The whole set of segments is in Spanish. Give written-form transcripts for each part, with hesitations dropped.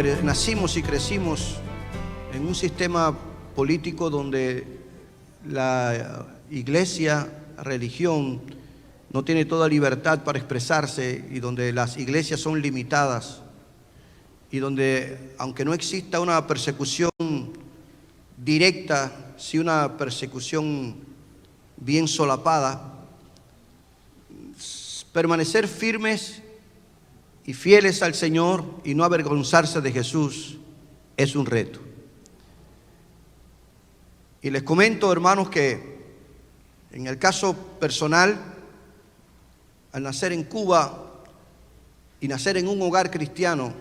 nacimos y crecimos en un sistema político donde la iglesia, la religión, no tiene toda libertad para expresarse y donde las iglesias son limitadas y donde, aunque no exista una persecución directa, sí una persecución bien solapada, permanecer firmes y fieles al Señor y no avergonzarse de Jesús es un reto. Y les comento, hermanos, que en el caso personal, al nacer en Cuba y nacer en un hogar cristiano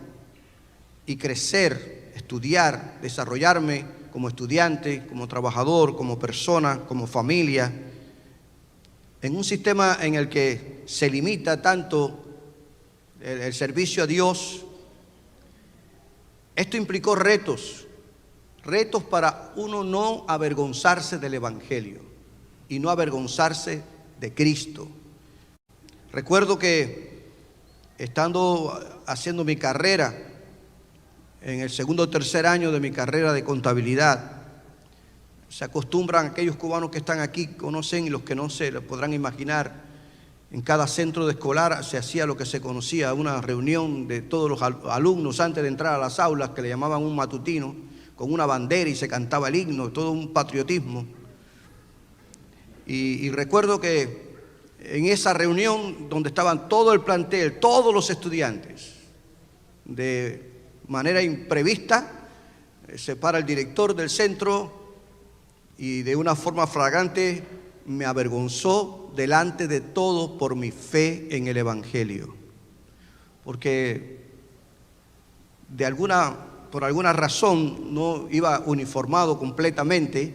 y crecer, estudiar, desarrollarme como estudiante, como trabajador, como persona, como familia, en un sistema en el que se limita tanto el servicio a Dios, esto implicó retos para uno no avergonzarse del Evangelio y no avergonzarse de Cristo. Recuerdo que estando haciendo mi carrera, en el segundo o tercer año de mi carrera de contabilidad, se acostumbran, aquellos cubanos que están aquí conocen, y los que no se lo podrán imaginar, en cada centro de escolar se hacía lo que se conocía una reunión de todos los alumnos antes de entrar a las aulas, que le llamaban un matutino, con una bandera y se cantaba el himno, todo un patriotismo. Y recuerdo que en esa reunión donde estaban todo el plantel, todos los estudiantes, de manera imprevista, se para el director del centro y de una forma flagrante me avergonzó delante de todos por mi fe en el Evangelio. Porque por alguna razón no iba uniformado completamente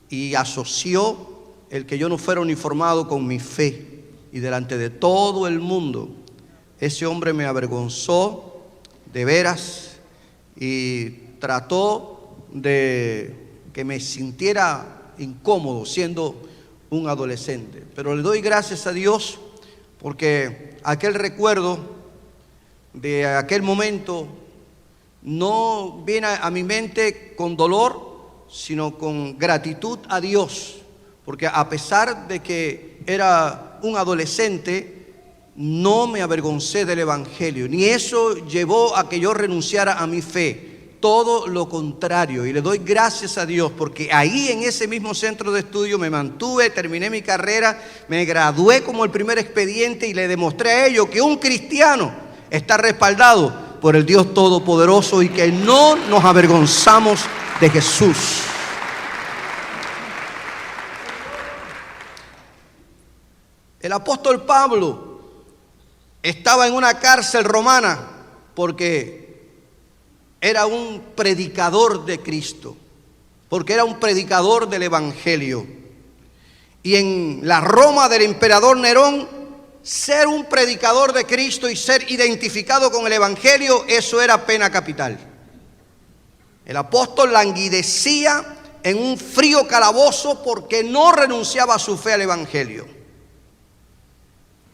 y asoció el que yo no fuera uniformado con mi fe. Y delante de todo el mundo, ese hombre me avergonzó de veras y trató de que me sintiera incómodo siendo un adolescente. Pero le doy gracias a Dios porque aquel recuerdo de aquel momento no viene a mi mente con dolor, sino con gratitud a Dios, porque a pesar de que era un adolescente, no me avergoncé del Evangelio, ni eso llevó a que yo renunciara a mi fe. Todo lo contrario, y le doy gracias a Dios porque ahí en ese mismo centro de estudio me mantuve, terminé mi carrera, me gradué como el primer expediente y le demostré a ellos que un cristiano está respaldado por el Dios Todopoderoso y que no nos avergonzamos de Jesús. El apóstol Pablo estaba en una cárcel romana porque era un predicador de Cristo, porque era un predicador del Evangelio. Y en la Roma del emperador Nerón, ser un predicador de Cristo y ser identificado con el Evangelio, eso era pena capital. El apóstol languidecía en un frío calabozo porque no renunciaba a su fe al Evangelio.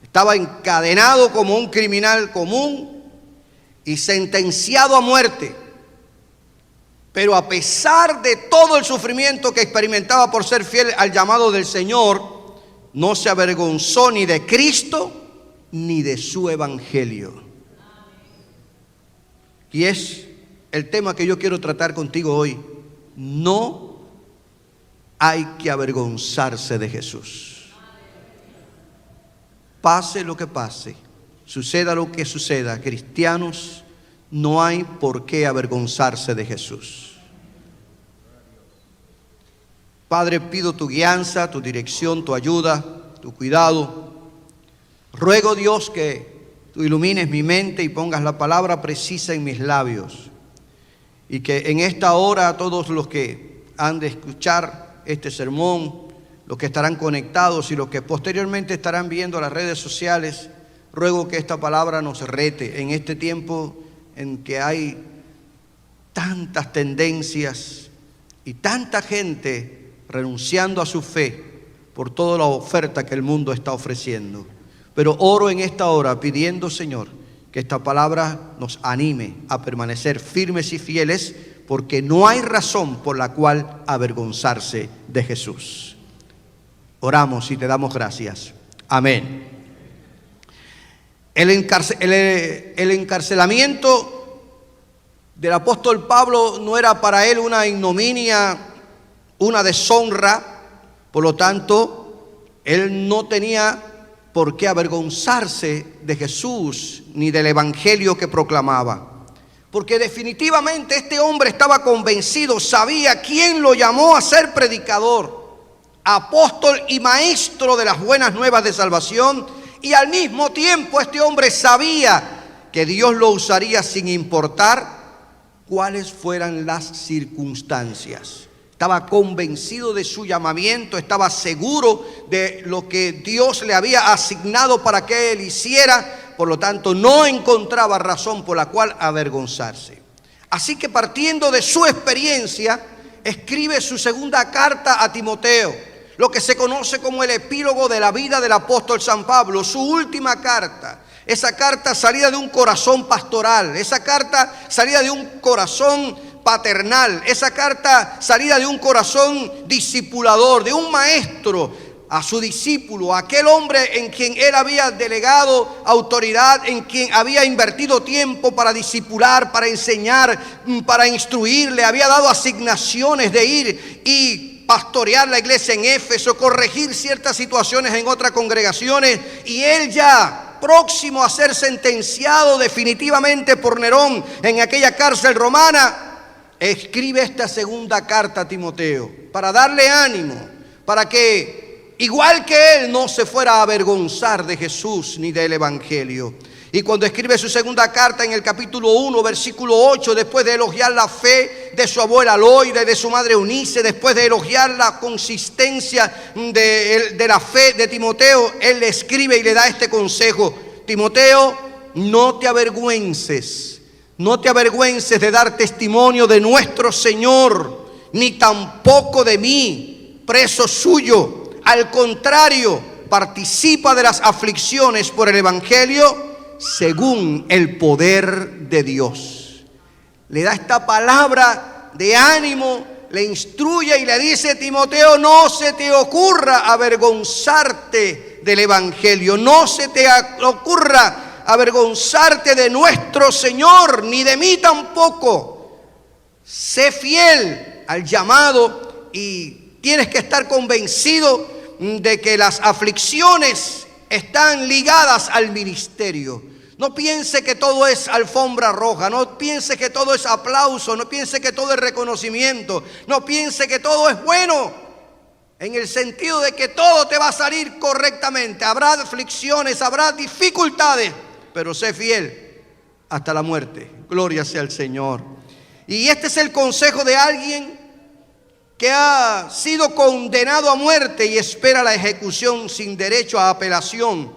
Estaba encadenado como un criminal común y sentenciado a muerte. Pero a pesar de todo el sufrimiento que experimentaba por ser fiel al llamado del Señor, no se avergonzó ni de Cristo ni de su Evangelio. Y es el tema que yo quiero tratar contigo hoy. No hay que avergonzarse de Jesús. Pase lo que pase, suceda lo que suceda, cristianos, no hay por qué avergonzarse de Jesús. Padre, pido tu guianza, tu dirección, tu ayuda, tu cuidado. Ruego, Dios, que tú ilumines mi mente y pongas la palabra precisa en mis labios. Y que en esta hora todos los que han de escuchar este sermón, los que estarán conectados y los que posteriormente estarán viendo las redes sociales, ruego que esta palabra nos rete en este tiempo en que hay tantas tendencias y tanta gente renunciando a su fe por toda la oferta que el mundo está ofreciendo. Pero oro en esta hora pidiendo, Señor, que esta palabra nos anime a permanecer firmes y fieles, porque no hay razón por la cual avergonzarse de Jesús. Oramos y te damos gracias. Amén. El encarcelamiento del apóstol Pablo no era para él una ignominia, una deshonra. Por lo tanto, él no tenía por qué avergonzarse de Jesús ni del evangelio que proclamaba. Porque definitivamente este hombre estaba convencido, sabía quién lo llamó a ser predicador, apóstol y maestro de las buenas nuevas de salvación. Y al mismo tiempo este hombre sabía que Dios lo usaría sin importar cuáles fueran las circunstancias. Estaba convencido de su llamamiento, estaba seguro de lo que Dios le había asignado para que él hiciera. Por lo tanto, no encontraba razón por la cual avergonzarse. Así que, partiendo de su experiencia, escribe su segunda carta a Timoteo, lo que se conoce como el epílogo de la vida del apóstol San Pablo, su última carta. Esa carta salida de un corazón pastoral, esa carta salida de un corazón paternal, esa carta salida de un corazón discipulador, de un maestro a su discípulo, a aquel hombre en quien él había delegado autoridad, en quien había invertido tiempo para discipular, para enseñar, para instruir. Le había dado asignaciones de ir y pastorear la iglesia en Éfeso, corregir ciertas situaciones en otras congregaciones, y él ya próximo a ser sentenciado definitivamente por Nerón en aquella cárcel romana, escribe esta segunda carta a Timoteo para darle ánimo, para que igual que él no se fuera a avergonzar de Jesús ni del evangelio. Y cuando escribe su segunda carta en el capítulo 1, versículo 8, después de elogiar la fe de su abuela Loida y de su madre Eunice, después de elogiar la consistencia de la fe de Timoteo, él le escribe y le da este consejo: Timoteo, no te avergüences de dar testimonio de nuestro Señor, ni tampoco de mí, preso suyo. Al contrario, participa de las aflicciones por el evangelio según el poder de Dios. Le da esta palabra de ánimo, le instruye y le dice: Timoteo, no se te ocurra avergonzarte del evangelio, no se te ocurra avergonzarte de nuestro Señor, ni de mí tampoco. Sé fiel al llamado y tienes que estar convencido de que las aflicciones están ligadas al ministerio. No piense que todo es alfombra roja, no piense que todo es aplauso, no piense que todo es reconocimiento, no piense que todo es bueno, en el sentido de que todo te va a salir correctamente. Habrá aflicciones, habrá dificultades, pero sé fiel hasta la muerte. Gloria sea al Señor. Y este es el consejo de alguien que ha sido condenado a muerte y espera la ejecución sin derecho a apelación,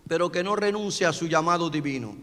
pero que no renuncia a su llamado divino,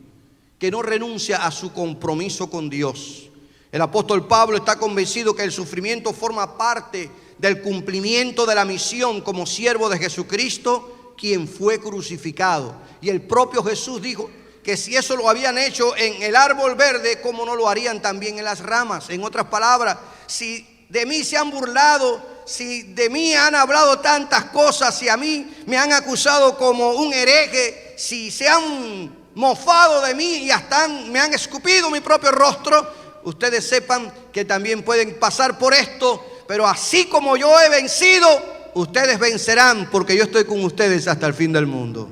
que no renuncia a su compromiso con Dios. El apóstol Pablo está convencido que el sufrimiento forma parte del cumplimiento de la misión como siervo de Jesucristo, quien fue crucificado. Y el propio Jesús dijo que si eso lo habían hecho en el árbol verde, ¿cómo no lo harían también en las ramas? En otras palabras, si de mí se han burlado, si de mí han hablado tantas cosas, si a mí me han acusado como un hereje, si se han mofado de mí y hasta me han escupido mi propio rostro, ustedes sepan que también pueden pasar por esto, pero así como yo he vencido, ustedes vencerán, porque yo estoy con ustedes hasta el fin del mundo.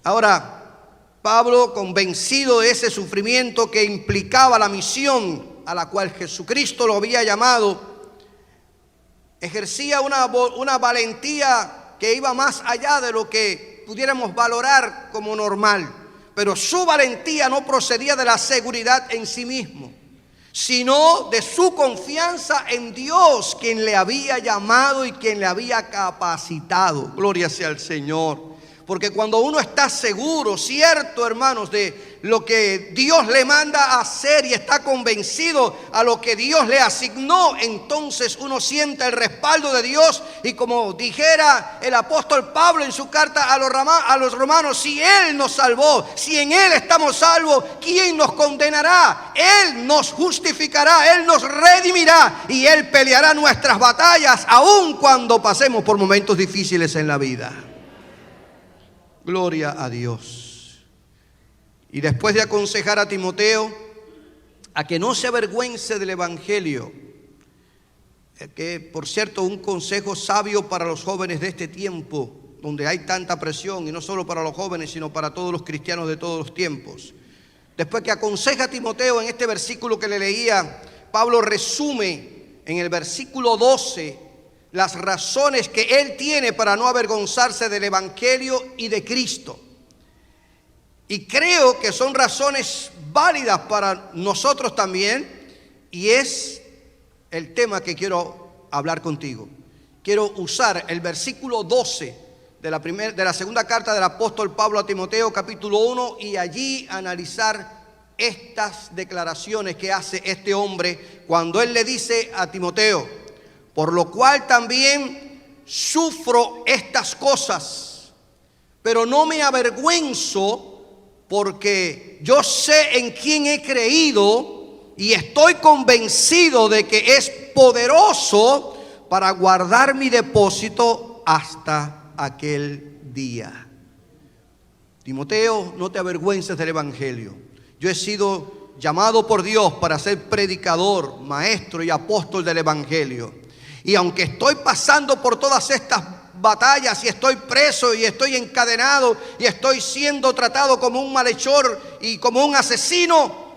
Ahora, Pablo, convencido de ese sufrimiento que implicaba la misión a la cual Jesucristo lo había llamado, ejercía una valentía que iba más allá de lo que pudiéramos valorar como normal. Pero su valentía no procedía de la seguridad en sí mismo, sino de su confianza en Dios, quien le había llamado y quien le había capacitado. Gloria sea al Señor. Porque cuando uno está seguro, cierto, hermanos, de lo que Dios le manda a hacer y está convencido a lo que Dios le asignó, entonces uno siente el respaldo de Dios. Y como dijera el apóstol Pablo en su carta a los romanos, si Él nos salvó, si en Él estamos salvos, ¿quién nos condenará? Él nos justificará, Él nos redimirá y Él peleará nuestras batallas, aun cuando pasemos por momentos difíciles en la vida. Gloria a Dios. Y después de aconsejar a Timoteo a que no se avergüence del Evangelio, que por cierto un consejo sabio para los jóvenes de este tiempo, donde hay tanta presión, y no solo para los jóvenes, sino para todos los cristianos de todos los tiempos. Después que aconseja a Timoteo en este versículo que le leía, Pablo resume en el versículo 12 las razones que él tiene para no avergonzarse del Evangelio y de Cristo. Y creo que son razones válidas para nosotros también, y es el tema que quiero hablar contigo. Quiero usar el versículo 12 de la segunda carta del apóstol Pablo a Timoteo, capítulo 1, y allí analizar estas declaraciones que hace este hombre cuando él le dice a Timoteo: por lo cual también sufro estas cosas, pero no me avergüenzo, porque yo sé en quién he creído y estoy convencido de que es poderoso para guardar mi depósito hasta aquel día. Timoteo, no te avergüences del Evangelio. Yo he sido llamado por Dios para ser predicador, maestro y apóstol del Evangelio. Y aunque estoy pasando por todas estas batallas y estoy preso y estoy encadenado y estoy siendo tratado como un malhechor y como un asesino,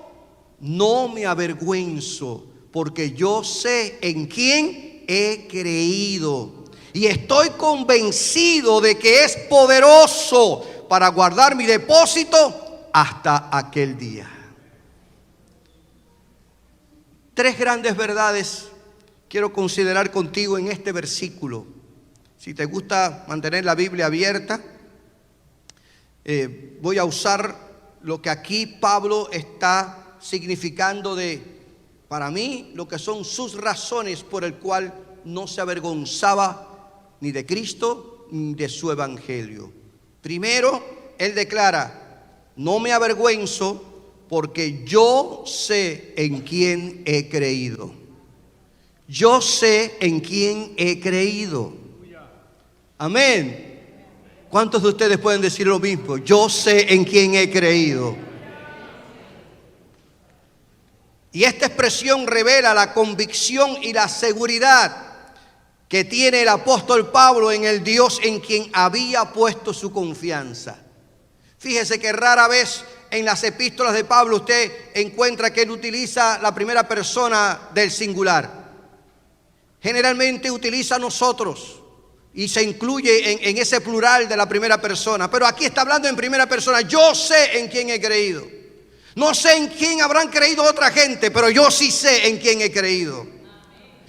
no me avergüenzo, porque yo sé en quién he creído y estoy convencido de que es poderoso para guardar mi depósito hasta aquel día. Tres grandes verdades quiero considerar contigo en este versículo. Si te gusta mantener la Biblia abierta, voy a usar lo que aquí Pablo está significando para mí, lo que son sus razones por el cual no se avergonzaba ni de Cristo ni de su Evangelio. Primero, él declara: no me avergüenzo porque yo sé en quién he creído. Yo sé en quién he creído. Amén. ¿Cuántos de ustedes pueden decir lo mismo? Yo sé en quién he creído. Y esta expresión revela la convicción y la seguridad que tiene el apóstol Pablo en el Dios en quien había puesto su confianza. Fíjese que rara vez en las epístolas de Pablo usted encuentra que él utiliza la primera persona del singular. Generalmente utiliza nosotros y se incluye en ese plural de la primera persona. Pero aquí está hablando en primera persona. Yo sé en quién he creído. No sé en quién habrán creído otra gente, pero yo sí sé en quién he creído.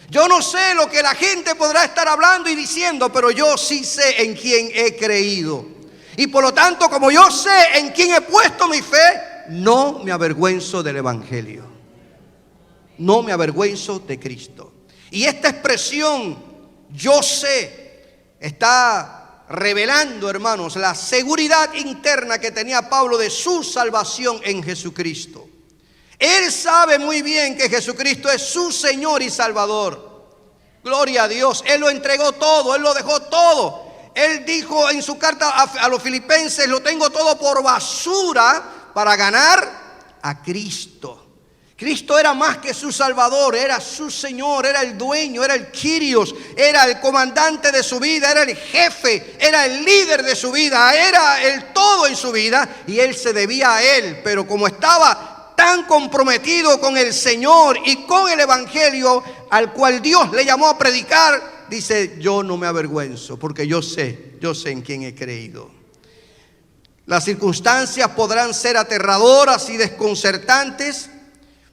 Yo no sé lo que la gente podrá estar hablando y diciendo, pero yo sí sé en quién he creído. Y por lo tanto, como yo sé en quién he puesto mi fe, no me avergüenzo del Evangelio. No me avergüenzo de Cristo. Y esta expresión, yo sé, está revelando, hermanos, la seguridad interna que tenía Pablo de su salvación en Jesucristo. Él sabe muy bien que Jesucristo es su Señor y Salvador. Gloria a Dios. Él lo entregó todo, Él lo dejó todo. Él dijo en su carta a los filipenses: lo tengo todo por basura para ganar a Cristo. Cristo era más que su Salvador, era su Señor, era el dueño, era el Kyrios, era el comandante de su vida, era el jefe, era el líder de su vida, era el todo en su vida, y él se debía a Él. Pero como estaba tan comprometido con el Señor y con el Evangelio al cual Dios le llamó a predicar, dice: yo no me avergüenzo, porque yo sé en quién he creído. Las circunstancias podrán ser aterradoras y desconcertantes.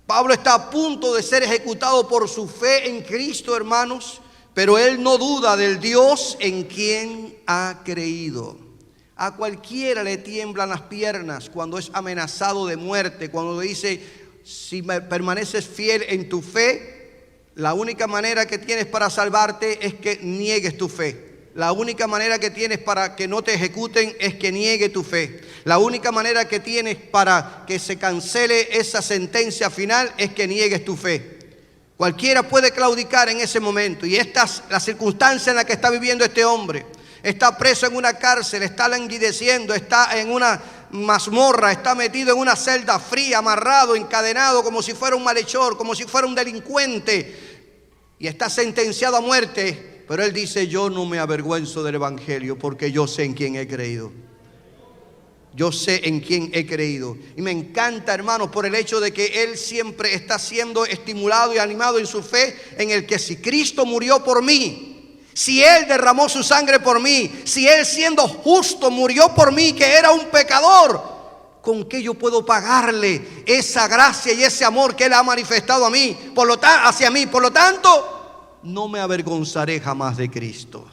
Pablo está a punto de ser ejecutado por su fe en Cristo, hermanos, pero él no duda del Dios en quien ha creído. A cualquiera le tiemblan las piernas cuando es amenazado de muerte, cuando dice, si permaneces fiel en tu fe, la única manera que tienes para salvarte es que niegues tu fe. La única manera que tienes para que no te ejecuten es que niegue tu fe. La única manera que tienes para que se cancele esa sentencia final es que niegues tu fe. Cualquiera puede claudicar en ese momento, y esta es la circunstancia en la que está viviendo este hombre. Está preso en una cárcel, está languideciendo, está en una mazmorra, está metido en una celda fría, amarrado, encadenado, como si fuera un malhechor, como si fuera un delincuente, y está sentenciado a muerte. Pero él dice, yo no me avergüenzo del evangelio, porque yo sé en quién he creído. Yo sé en quién he creído. Y me encanta, hermanos, por el hecho de que él siempre está siendo estimulado y animado en su fe, en el que si Cristo murió por mí, si Él derramó su sangre por mí, si Él siendo justo murió por mí, que era un pecador, ¿con qué yo puedo pagarle esa gracia y ese amor que Él ha manifestado a mí, hacia mí? Por lo tanto, no me avergonzaré jamás de Cristo.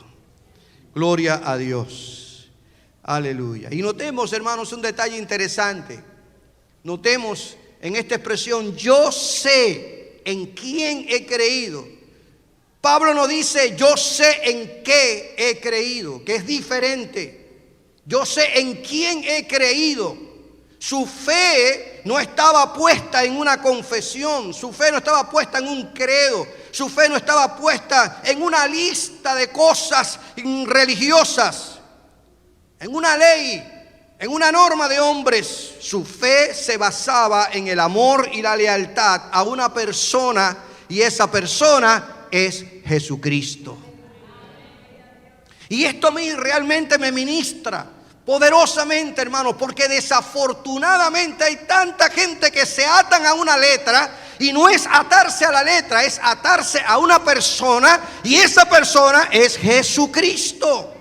Gloria a Dios. Aleluya. Y notemos, hermanos, un detalle interesante. Notemos en esta expresión, yo sé en quién he creído. Pablo no dice, yo sé en qué he creído, que es diferente. Yo sé en quién he creído. Su fe no estaba puesta en una confesión, su fe no estaba puesta en un credo, su fe no estaba puesta en una lista de cosas religiosas, en una ley, en una norma de hombres. Su fe se basaba en el amor y la lealtad a una persona, y esa persona es Jesucristo. Y esto a mí realmente me ministra poderosamente, hermanos, porque desafortunadamente hay tanta gente que se atan a una letra, y no es atarse a la letra, es atarse a una persona, y esa persona es Jesucristo.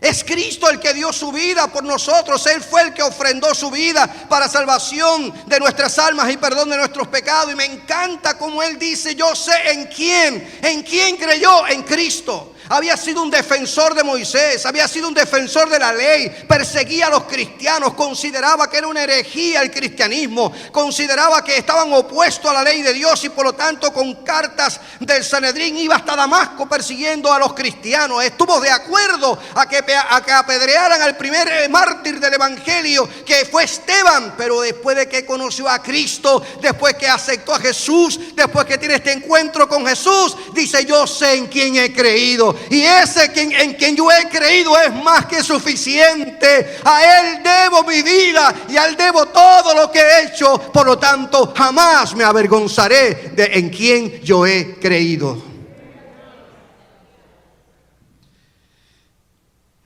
Es Cristo el que dio su vida por nosotros. Él fue el que ofrendó su vida para salvación de nuestras almas y perdón de nuestros pecados. Y me encanta como Él dice, yo sé en quién creyó, en Cristo. Había sido un defensor de Moisés, había sido un defensor de la ley, perseguía a los cristianos, consideraba que era una herejía el cristianismo, consideraba que estaban opuestos a la ley de Dios, y por lo tanto con cartas del Sanedrín iba hasta Damasco persiguiendo a los cristianos. Estuvo de acuerdo a que apedrearan al primer mártir del evangelio, que fue Esteban, pero después de que conoció a Cristo, después que aceptó a Jesús, después que tiene este encuentro con Jesús, dice, yo sé en quién he creído. Y ese en quien yo he creído es más que suficiente. A Él debo mi vida y a Él debo todo lo que he hecho. Por lo tanto, jamás me avergonzaré de en quien yo he creído.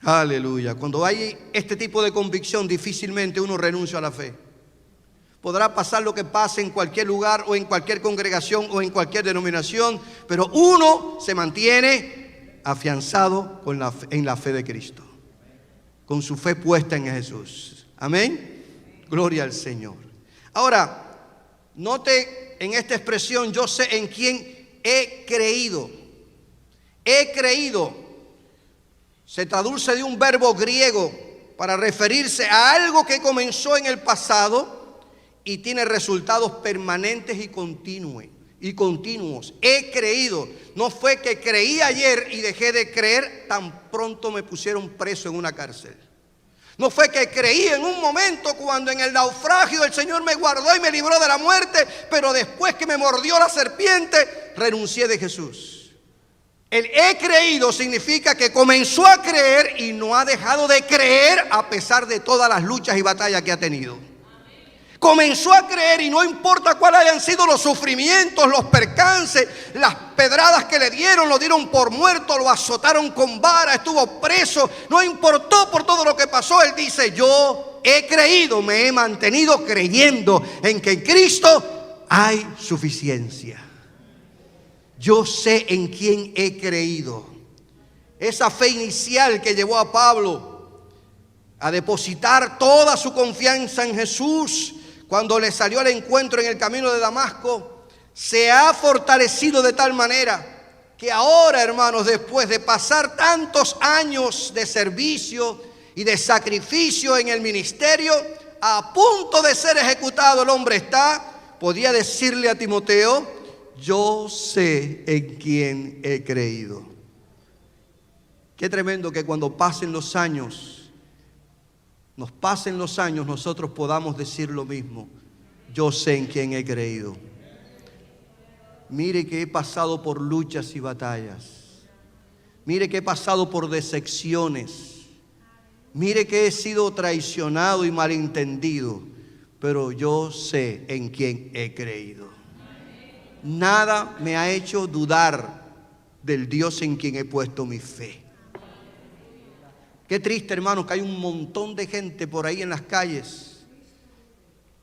Aleluya. Cuando hay este tipo de convicción, difícilmente uno renuncia a la fe. Podrá pasar lo que pase en cualquier lugar o en cualquier congregación o en cualquier denominación, pero uno se mantiene afianzado en la fe de Cristo, con su fe puesta en Jesús. Amén. Gloria al Señor. Ahora, note en esta expresión, yo sé en quién he creído. He creído se traduce de un verbo griego para referirse a algo que comenzó en el pasado y tiene resultados permanentes y continuos. He creído. No fue que creí ayer y dejé de creer tan pronto me pusieron preso en una cárcel. No fue que creí en un momento cuando en el naufragio el Señor me guardó y me libró de la muerte, pero después que me mordió la serpiente, renuncié de Jesús. El he creído significa que comenzó a creer y no ha dejado de creer a pesar de todas las luchas y batallas que ha tenido. Comenzó a creer y no importa cuáles hayan sido los sufrimientos, los percances, las pedradas que le dieron, lo dieron por muerto, lo azotaron con vara, estuvo preso, no importó por todo lo que pasó. Él dice, yo he creído, me he mantenido creyendo en que en Cristo hay suficiencia. Yo sé en quién he creído. Esa fe inicial que llevó a Pablo a depositar toda su confianza en Jesús, cuando le salió al encuentro en el camino de Damasco, se ha fortalecido de tal manera que ahora, hermanos, después de pasar tantos años de servicio y de sacrificio en el ministerio, a punto de ser ejecutado el hombre está, podía decirle a Timoteo: yo sé en quién he creído. Qué tremendo que cuando pasen los años, nosotros podamos decir lo mismo: yo sé en quién he creído. Mire que he pasado por luchas y batallas. Mire que he pasado por decepciones. Mire que he sido traicionado y malentendido. Pero yo sé en quién he creído. Nada me ha hecho dudar del Dios en quien he puesto mi fe. Qué triste, hermanos, que hay un montón de gente por ahí en las calles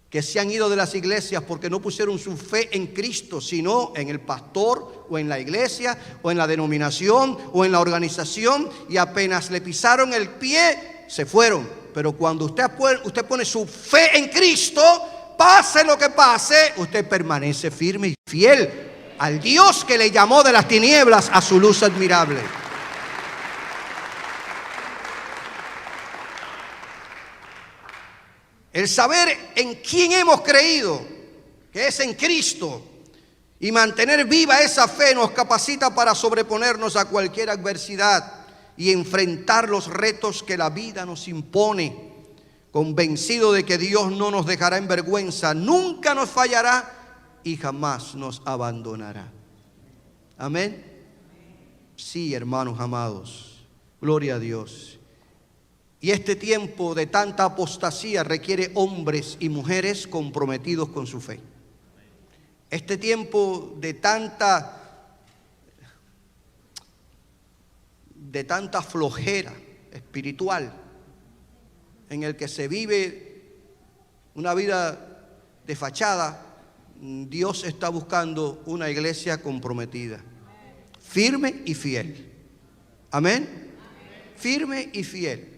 que se han ido de las iglesias porque no pusieron su fe en Cristo, sino en el pastor o en la iglesia o en la denominación o en la organización, y apenas le pisaron el pie se fueron. Pero cuando usted pone su fe en Cristo, pase lo que pase, usted permanece firme y fiel al Dios que le llamó de las tinieblas a su luz admirable. El saber en quién hemos creído, que es en Cristo, y mantener viva esa fe nos capacita para sobreponernos a cualquier adversidad y enfrentar los retos que la vida nos impone, convencido de que Dios no nos dejará en vergüenza, nunca nos fallará y jamás nos abandonará. Amén. Sí, hermanos amados, gloria a Dios. Y este tiempo de tanta apostasía requiere hombres y mujeres comprometidos con su fe. Este tiempo de tanta flojera espiritual, en el que se vive una vida de fachada, Dios está buscando una iglesia comprometida, firme y fiel. Amén. Firme y fiel.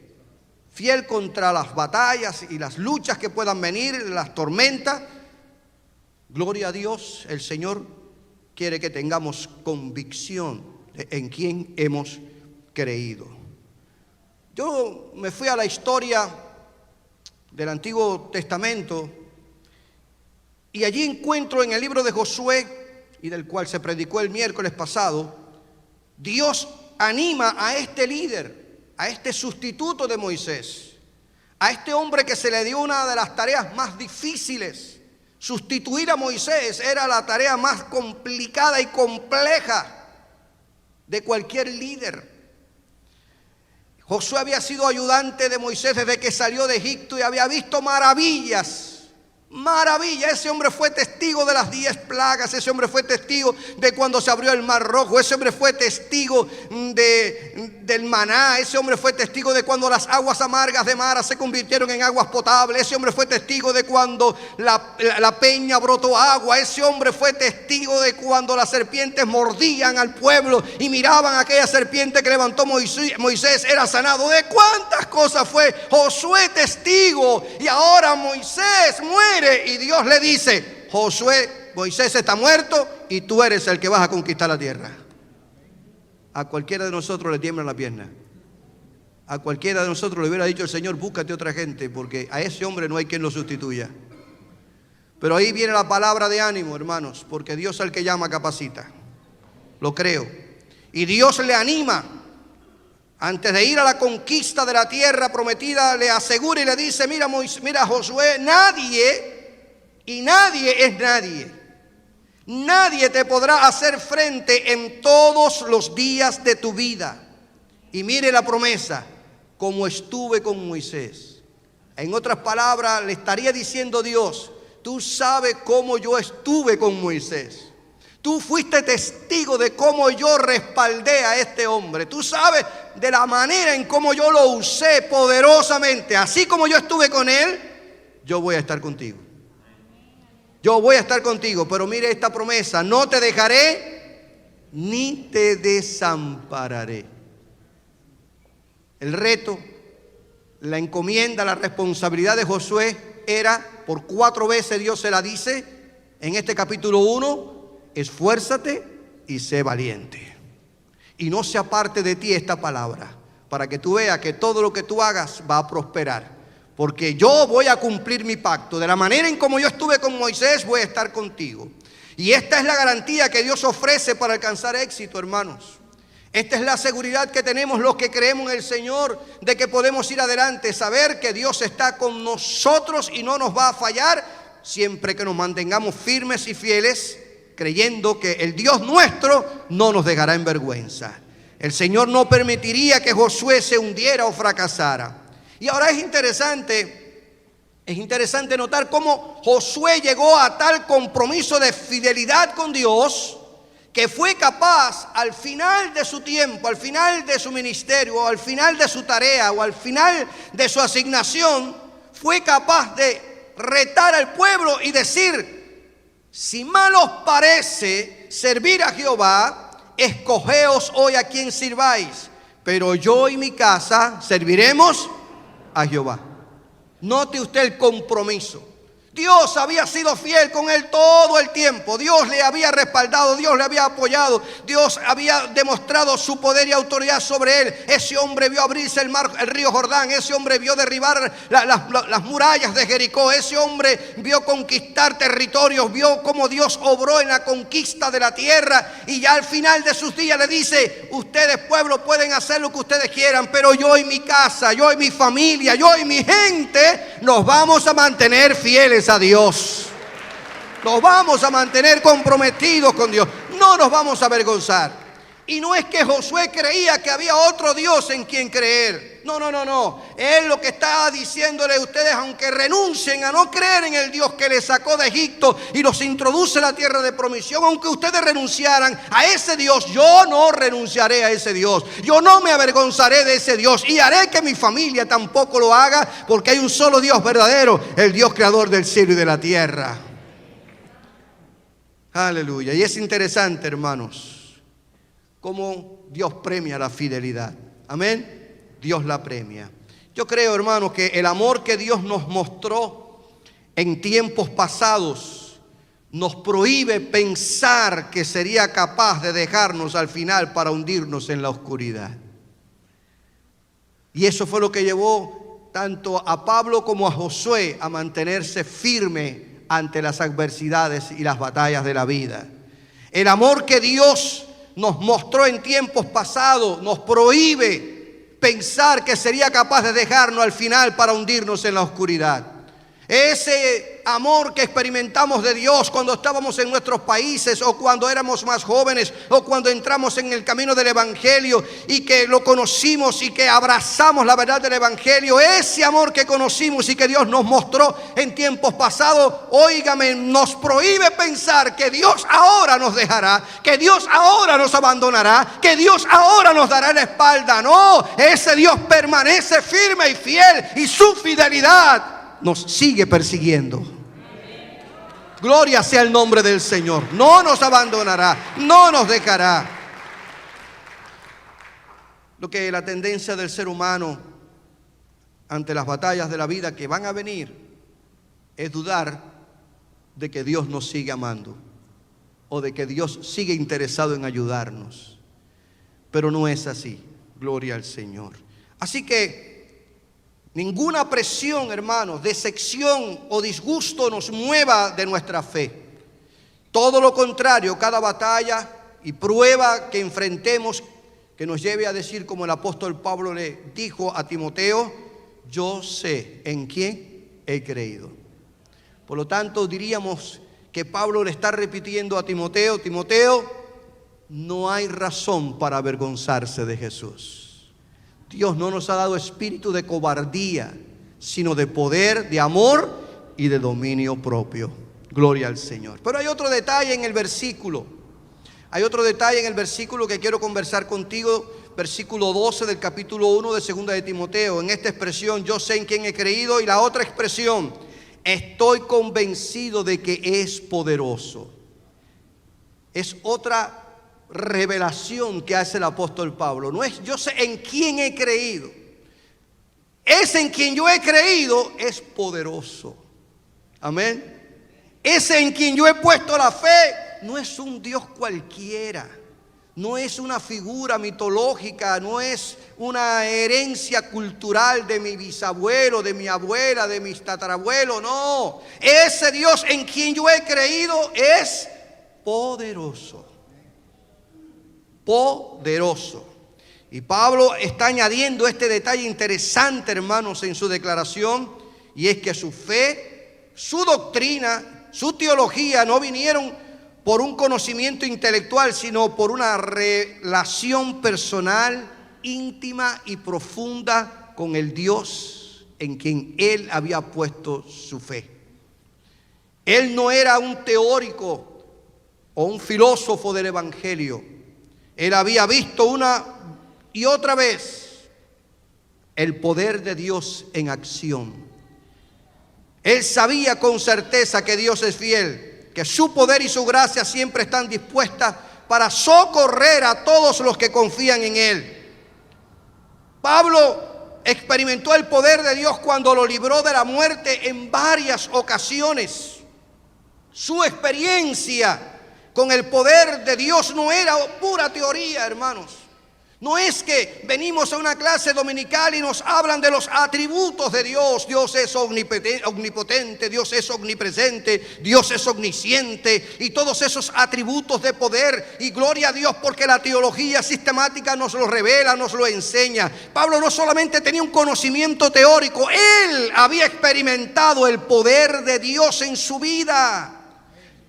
Fiel contra las batallas y las luchas que puedan venir, las tormentas. Gloria a Dios, el Señor quiere que tengamos convicción de en quién hemos creído. Yo me fui a la historia del Antiguo Testamento y allí encuentro en el libro de Josué, y del cual se predicó el miércoles pasado, Dios anima a este líder, a este sustituto de Moisés, a este hombre que se le dio una de las tareas más difíciles. Sustituir a Moisés era la tarea más complicada y compleja de cualquier líder. Josué había sido ayudante de Moisés desde que salió de Egipto y había visto maravillas. Maravilla, ese hombre fue testigo de las 10 plagas, ese hombre fue testigo de cuando se abrió el mar rojo, ese hombre fue testigo del maná, ese hombre fue testigo de cuando las aguas amargas de Mara se convirtieron en aguas potables, ese hombre fue testigo de cuando la peña brotó agua, ese hombre fue testigo de cuando las serpientes mordían al pueblo y miraban a aquella serpiente que levantó Moisés era sanado. ¿De cuántas cosas fue Josué testigo? Y ahora Moisés muere. Y Dios le dice: Josué, Moisés está muerto y tú eres el que vas a conquistar la tierra. A cualquiera de nosotros le tiembla la pierna. A cualquiera de nosotros le hubiera dicho el Señor: búscate otra gente, porque a ese hombre no hay quien lo sustituya. Pero ahí viene la palabra de ánimo, hermanos, porque Dios al que llama capacita. Lo creo. Y Dios le anima. Antes de ir a la conquista de la tierra prometida, le asegura y le dice: mira Josué, nadie es nadie. Nadie te podrá hacer frente en todos los días de tu vida. Y mire la promesa: como estuve con Moisés. En otras palabras, le estaría diciendo Dios: tú sabes cómo yo estuve con Moisés. Tú fuiste testigo de cómo yo respaldé a este hombre. Tú sabes de la manera en cómo yo lo usé poderosamente. Así como yo estuve con él, yo voy a estar contigo. Yo voy a estar contigo. Pero mire esta promesa: no te dejaré ni te desampararé. El reto, la encomienda, la responsabilidad de Josué era, por 4 veces Dios se la dice en este capítulo 1: esfuérzate y sé valiente. Y no se aparte de ti esta palabra, para que tú veas que todo lo que tú hagas va a prosperar. Porque yo voy a cumplir mi pacto. De la manera en como yo estuve con Moisés, voy a estar contigo. Y esta es la garantía que Dios ofrece para alcanzar éxito, hermanos. Esta es la seguridad que tenemos los que creemos en el Señor, de que podemos ir adelante, saber que Dios está con nosotros y no nos va a fallar, siempre que nos mantengamos firmes y fieles, creyendo que el Dios nuestro no nos dejará en vergüenza. El Señor no permitiría que Josué se hundiera o fracasara. Y ahora es interesante notar cómo Josué llegó a tal compromiso de fidelidad con Dios, que fue capaz al final de su tiempo, al final de su ministerio, o al final de su tarea, o al final de su asignación, fue capaz de retar al pueblo y decir: si mal os parece servir a Jehová, escogeos hoy a quien sirváis, pero yo y mi casa serviremos a Jehová. Note usted el compromiso. Dios había sido fiel con él todo el tiempo. Dios le había respaldado, Dios le había apoyado, Dios había demostrado su poder y autoridad sobre él. Ese hombre vio abrirse el río Jordán, ese hombre vio derribar las murallas de Jericó, ese hombre vio conquistar territorios, vio cómo Dios obró en la conquista de la tierra, y ya al final de sus días le dice: ustedes, pueblo, pueden hacer lo que ustedes quieran, pero yo y mi casa, yo y mi familia, yo y mi gente nos vamos a mantener fieles a Dios. Nos vamos a mantener comprometidos con Dios. No nos vamos a avergonzar. Y no es que Josué creía que había otro Dios en quien creer. No. Él lo que está diciéndole a ustedes: aunque renuncien a no creer en el Dios que les sacó de Egipto y los introduce en la tierra de promisión, aunque ustedes renunciaran a ese Dios, yo no renunciaré a ese Dios. Yo no me avergonzaré de ese Dios, y haré que mi familia tampoco lo haga, porque hay un solo Dios verdadero, el Dios creador del cielo y de la tierra. Aleluya. Y es interesante, hermanos, cómo Dios premia la fidelidad. Amén. Dios la premia. Yo creo, hermanos, que el amor que Dios nos mostró en tiempos pasados nos prohíbe pensar que sería capaz de dejarnos al final para hundirnos en la oscuridad. Y eso fue lo que llevó tanto a Pablo como a Josué a mantenerse firme ante las adversidades y las batallas de la vida. El amor que Dios nos mostró en tiempos pasados nos prohíbe pensar que sería capaz de dejarnos al final para hundirnos en la oscuridad. Ese amor que experimentamos de Dios cuando estábamos en nuestros países, o cuando éramos más jóvenes, o cuando entramos en el camino del Evangelio y que lo conocimos y que abrazamos la verdad del Evangelio, ese amor que conocimos y que Dios nos mostró en tiempos pasados, óigame, nos prohíbe pensar que Dios ahora nos dejará, que Dios ahora nos abandonará, que Dios ahora nos dará la espalda. No, ese Dios permanece firme y fiel, y su fidelidad nos sigue persiguiendo. Gloria sea el nombre del Señor. No nos abandonará, no nos dejará. Lo que la tendencia del ser humano ante las batallas de la vida que van a venir es dudar de que Dios nos sigue amando, o de que Dios sigue interesado en ayudarnos. Pero no es así. Gloria al Señor. Así que ninguna presión, hermanos, decepción o disgusto nos mueva de nuestra fe. Todo lo contrario, cada batalla y prueba que enfrentemos, que nos lleve a decir, como el apóstol Pablo le dijo a Timoteo: yo sé en quién he creído. Por lo tanto, diríamos que Pablo le está repitiendo a Timoteo: Timoteo, no hay razón para avergonzarse de Jesús. Dios no nos ha dado espíritu de cobardía, sino de poder, de amor y de dominio propio. Gloria al Señor. Pero hay otro detalle en el versículo. Hay otro detalle en el versículo que quiero conversar contigo. Versículo 12 del capítulo 1 de 2 de Timoteo. En esta expresión, yo sé en quién he creído. Y la otra expresión, estoy convencido de que es poderoso. Es otra revelación que hace el apóstol Pablo. No es yo sé en quién he creído, es en quien yo he creído es poderoso. Amén. Ese en quien yo he puesto la fe no es un Dios cualquiera. no es una figura mitológica, no es una herencia cultural de mi bisabuelo, de mi abuela, de mis tatarabuelos, no. Ese Dios en quien yo he creído es poderoso. Poderoso. Y Pablo está añadiendo este detalle interesante, hermanos, en su declaración, y es que su fe, su doctrina, su teología no vinieron por un conocimiento intelectual, sino por una relación personal, íntima y profunda con el Dios en quien él había puesto su fe. Él no era un teórico o un filósofo del Evangelio. Él había visto una y otra vez el poder de Dios en acción. Él sabía con certeza que Dios es fiel, que su poder y su gracia siempre están dispuestas para socorrer a todos los que confían en Él. Pablo experimentó el poder de Dios cuando lo libró de la muerte en varias ocasiones. Su experiencia con el poder de Dios no era pura teoría, hermanos. No es que venimos a una clase dominical y nos hablan de los atributos de Dios. Dios es omnipotente, Dios es omnipresente, Dios es omnisciente y todos esos atributos de poder. Y gloria a Dios porque la teología sistemática nos lo revela, nos lo enseña. Pablo no solamente tenía un conocimiento teórico, él había experimentado el poder de Dios en su vida.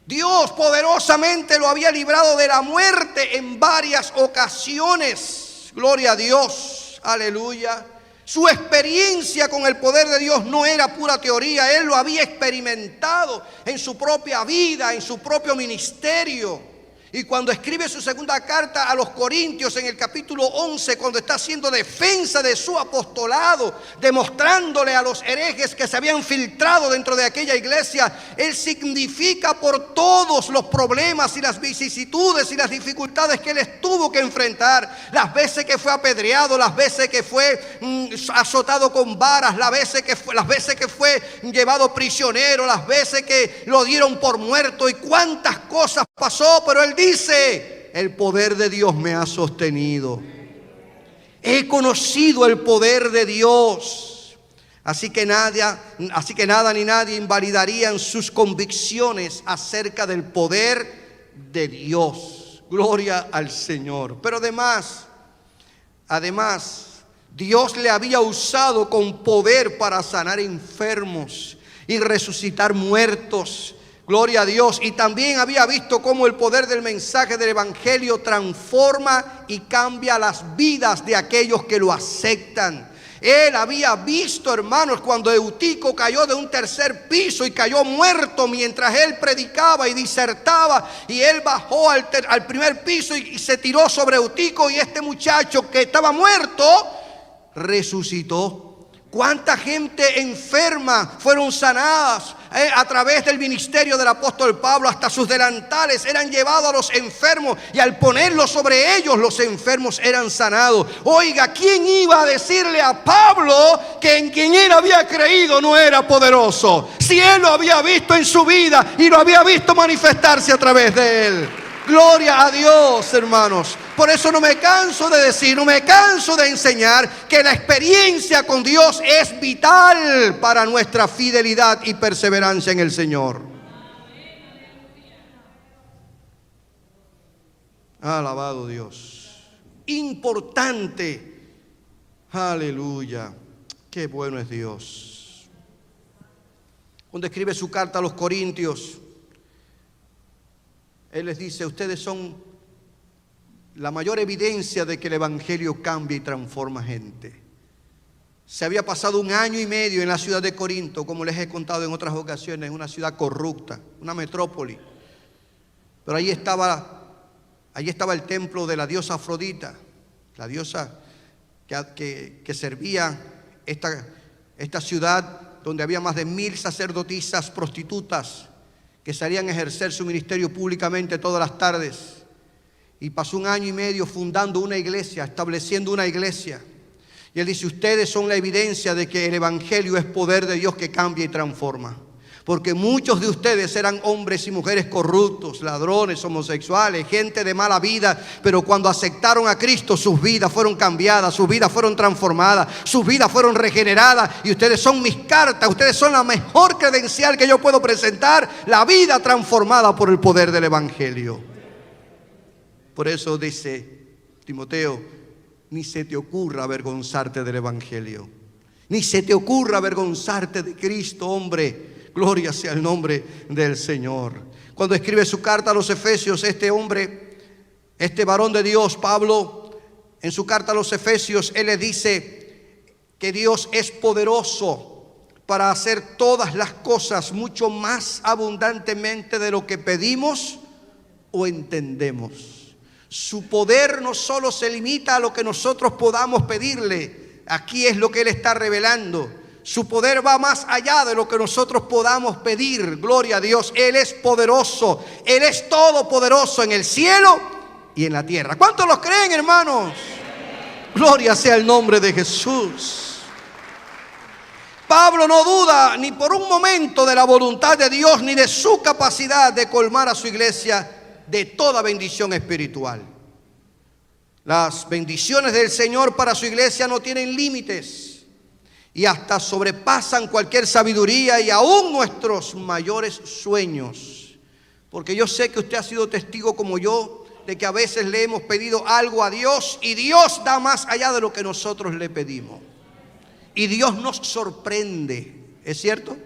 Dios poderosamente lo había librado de la muerte en varias ocasiones. Gloria a Dios, aleluya. Su experiencia con el poder de Dios no era pura teoría, él lo había experimentado en su propia vida, en su propio ministerio. Y cuando escribe su segunda carta a los Corintios en el capítulo 11, cuando está haciendo defensa de su apostolado, demostrándole a los herejes que se habían filtrado dentro de aquella iglesia, él significa por todos los problemas y las vicisitudes y las dificultades que él tuvo que enfrentar, las veces que fue apedreado, las veces que fue azotado con varas, las veces que fue llevado prisionero, las veces que lo dieron por muerto y cuántas cosas pasó, pero él dice, el poder de Dios me ha sostenido. He conocido el poder de Dios. Así que nada ni nadie invalidarían sus convicciones acerca del poder de Dios. Gloria al Señor. Pero además, Dios le había usado con poder para sanar enfermos y resucitar muertos. Gloria a Dios. Y también había visto cómo el poder del mensaje del Evangelio transforma y cambia las vidas de aquellos que lo aceptan. Él había visto, hermanos, cuando Eutico cayó de un tercer piso y cayó muerto mientras él predicaba y disertaba, y él bajó al primer piso y se tiró sobre Eutico, y este muchacho que estaba muerto resucitó. ¿Cuánta gente enferma fueron sanadas a través del ministerio del apóstol Pablo? Hasta sus delantales eran llevados a los enfermos y al ponerlos sobre ellos los enfermos eran sanados. Oiga, ¿quién iba a decirle a Pablo que en quien él había creído no era poderoso? Si él lo había visto en su vida y lo había visto manifestarse a través de él. Gloria a Dios, hermanos. Por eso no me canso de decir, no me canso de enseñar que la experiencia con Dios es vital para nuestra fidelidad y perseverancia en el Señor. Alabado Dios. Importante. Aleluya. Qué bueno es Dios. Cuando escribe su carta a los Corintios, él les dice, ustedes son la mayor evidencia de que el Evangelio cambia y transforma gente. Se había pasado 1 año y medio en la ciudad de Corinto, como les he contado en otras ocasiones, una ciudad corrupta, una metrópoli. Pero allí estaba el templo de la diosa Afrodita, la diosa que servía esta ciudad, donde había más de 1000 sacerdotisas prostitutas que salían a ejercer su ministerio públicamente todas las tardes. Y pasó 1 año y medio fundando una iglesia, estableciendo una iglesia. Y él dice, ustedes son la evidencia de que el Evangelio es poder de Dios que cambia y transforma. Porque muchos de ustedes eran hombres y mujeres corruptos, ladrones, homosexuales, gente de mala vida. Pero cuando aceptaron a Cristo, sus vidas fueron cambiadas, sus vidas fueron transformadas, sus vidas fueron regeneradas. Y ustedes son mis cartas, ustedes son la mejor credencial que yo puedo presentar. La vida transformada por el poder del Evangelio. Por eso dice Timoteo, ni se te ocurra avergonzarte del Evangelio. Ni se te ocurra avergonzarte de Cristo, hombre. Gloria sea el nombre del Señor. Cuando escribe su carta a los Efesios, este hombre, este varón de Dios, Pablo, en su carta a los Efesios, él le dice que Dios es poderoso para hacer todas las cosas mucho más abundantemente de lo que pedimos o entendemos. Su poder no solo se limita a lo que nosotros podamos pedirle. Aquí es lo que él está revelando. Su poder va más allá de lo que nosotros podamos pedir. Gloria a Dios. Él es poderoso. Él es todopoderoso en el cielo y en la tierra. ¿Cuántos los creen, hermanos? Gloria sea el nombre de Jesús. Pablo no duda ni por un momento de la voluntad de Dios ni de su capacidad de colmar a su iglesia de toda bendición espiritual. Las bendiciones del Señor para su iglesia no tienen límites. Y hasta sobrepasan cualquier sabiduría y aún nuestros mayores sueños. Porque yo sé que usted ha sido testigo como yo de que a veces le hemos pedido algo a Dios y Dios da más allá de lo que nosotros le pedimos. Y Dios nos sorprende, ¿es cierto?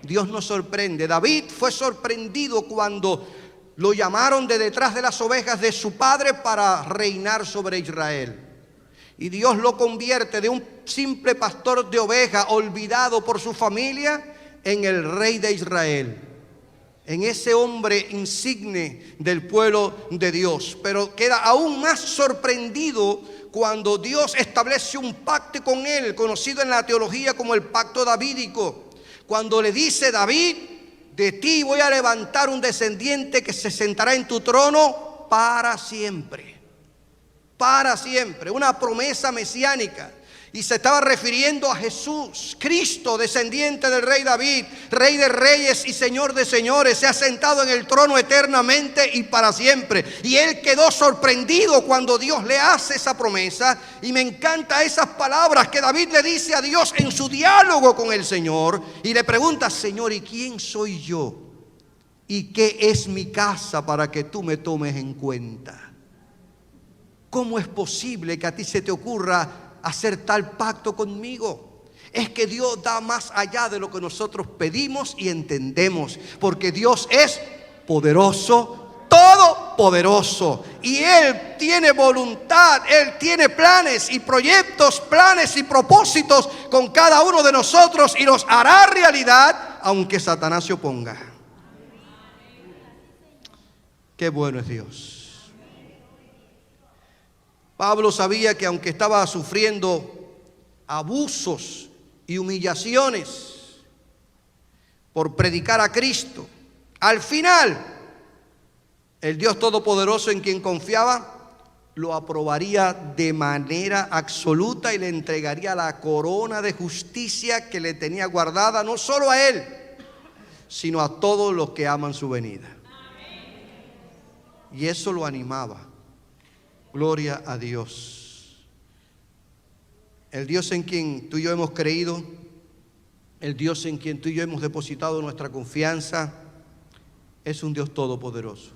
Dios nos sorprende. David fue sorprendido cuando lo llamaron de detrás de las ovejas de su padre para reinar sobre Israel. Y Dios lo convierte de un simple pastor de ovejas olvidado por su familia en el rey de Israel. En ese hombre insigne del pueblo de Dios. Pero queda aún más sorprendido cuando Dios establece un pacto con él, conocido en la teología como el pacto davídico. Cuando le dice: David, de ti voy a levantar un descendiente que se sentará en tu trono para siempre. Para siempre, una promesa mesiánica. Y se estaba refiriendo a Jesús, Cristo, descendiente del rey David, rey de reyes y señor de señores. Se ha sentado en el trono eternamente y para siempre. Y él quedó sorprendido cuando Dios le hace esa promesa. Y me encantan esas palabras que David le dice a Dios en su diálogo con el Señor. Y le pregunta: Señor, ¿y quién soy yo? ¿Y qué es mi casa para que tú me tomes en cuenta? ¿Cómo es posible que a ti se te ocurra hacer tal pacto conmigo? Es que Dios da más allá de lo que nosotros pedimos y entendemos. Porque Dios es poderoso, todopoderoso. Y Él tiene voluntad, Él tiene planes y proyectos, planes y propósitos con cada uno de nosotros. Y los hará realidad aunque Satanás se oponga. Qué bueno es Dios. Pablo sabía que aunque estaba sufriendo abusos y humillaciones por predicar a Cristo, al final el Dios Todopoderoso en quien confiaba lo aprobaría de manera absoluta y le entregaría la corona de justicia que le tenía guardada no solo a él, sino a todos los que aman su venida. Y eso lo animaba. Gloria a Dios. El Dios en quien tú y yo hemos creído, el Dios en quien tú y yo hemos depositado nuestra confianza, es un Dios todopoderoso.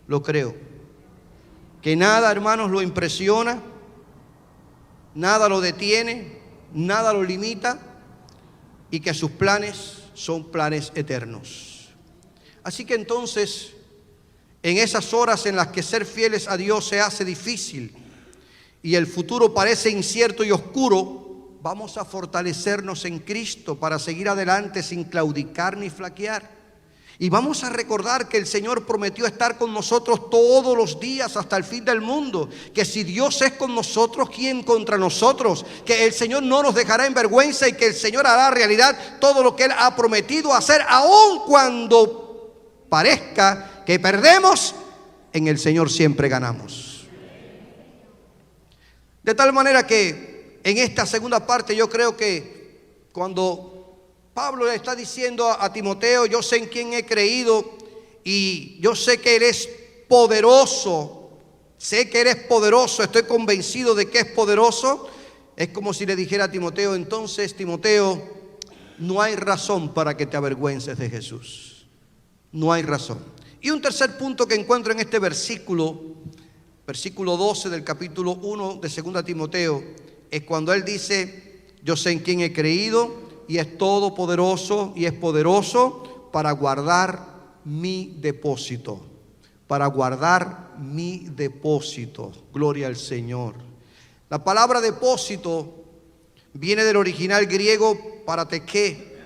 Lo creo. Que nada, hermanos, lo impresiona, nada lo detiene, nada lo limita, y que sus planes son planes eternos. Así que entonces, en esas horas en las que ser fieles a Dios se hace difícil y el futuro parece incierto y oscuro, vamos a fortalecernos en Cristo para seguir adelante sin claudicar ni flaquear. Y vamos a recordar que el Señor prometió estar con nosotros todos los días hasta el fin del mundo. Que si Dios es con nosotros, ¿quién contra nosotros? Que el Señor no nos dejará en vergüenza y que el Señor hará realidad todo lo que Él ha prometido hacer, aun cuando parezca que perdemos, en el Señor siempre ganamos. De tal manera que en esta segunda parte yo creo que cuando Pablo le está diciendo a Timoteo: yo sé en quién he creído y yo sé que Él es poderoso. Sé que eres poderoso, estoy convencido de que es poderoso. Es como si le dijera a Timoteo: entonces, Timoteo, no hay razón para que te avergüences de Jesús. No hay razón. Y un tercer punto que encuentro en este versículo 12 del capítulo 1 de 2 Timoteo, es cuando él dice: yo sé en quién he creído y es todopoderoso y es poderoso para guardar mi depósito. Para guardar mi depósito. Gloria al Señor. La palabra depósito viene del original griego parateké,